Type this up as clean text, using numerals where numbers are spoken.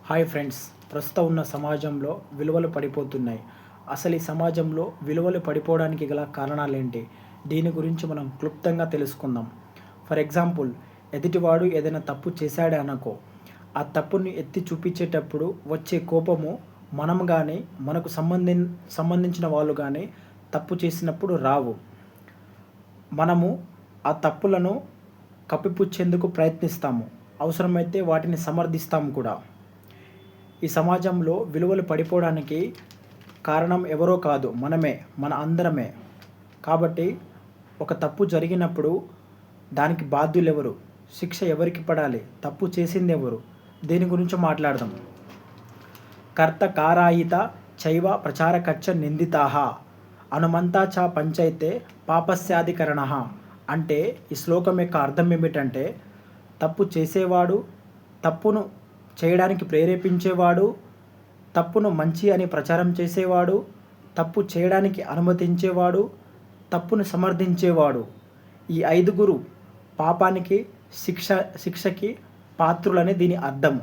Hi friends, ప్రస్తుతం ఉన్న సమాజంలో విలువలు పడిపోతున్నాయి. అసలు ఈ సమాజంలో విలువలు పడిపోవడానికి గల కారణాలేంటి? దీని గురించి మనం క్లుప్తంగా తెలుసుకుందాం. ఫర్ ఎగ్జాంపుల్, ఎదుటివాడు ఏదైనా తప్పు చేశాడే అనుకో, ఆ తప్పుని ఎత్తి చూపించేటప్పుడు వచ్చే కోపము మనం కానీ, మనకు సంబంధించిన వాళ్ళు కానీ తప్పు చేసినప్పుడు రావు. మనము ఆ తప్పులను కప్పిపుచ్చేందుకు ప్రయత్నిస్తాము. అవసరమైతే వాటిని సమర్థిస్తాము కూడా. ఈ సమాజంలో విలువలు పడిపోవడానికి కారణం ఎవరో కాదు, మనమే, మన అందరమే. కాబట్టి ఒక తప్పు జరిగినప్పుడు దానికి బాధ్యులెవరు? శిక్ష ఎవరికి పడాలి? తప్పు చేసింది ఎవరు? దీని గురించి మాట్లాడదాం. కర్త కారాయిత చైవ ప్రచారకచ్చ నిందితాః అనుమంతా చ పంచైతే పాపస్యాధికరణః. అంటే ఈ శ్లోకం యొక్క అర్థం ఏమిటంటే, తప్పు చేసేవాడు, తప్పును చేయడానికి ప్రేరేపించేవాడు, తప్పును మంచి అని ప్రచారం చేసేవాడు, తప్పు చేయడానికి అనుమతించేవాడు, తప్పును సమర్థించేవాడు, ఈ ఐదుగురు పాపానికి శిక్షకి పాత్రులని దీని అర్థం.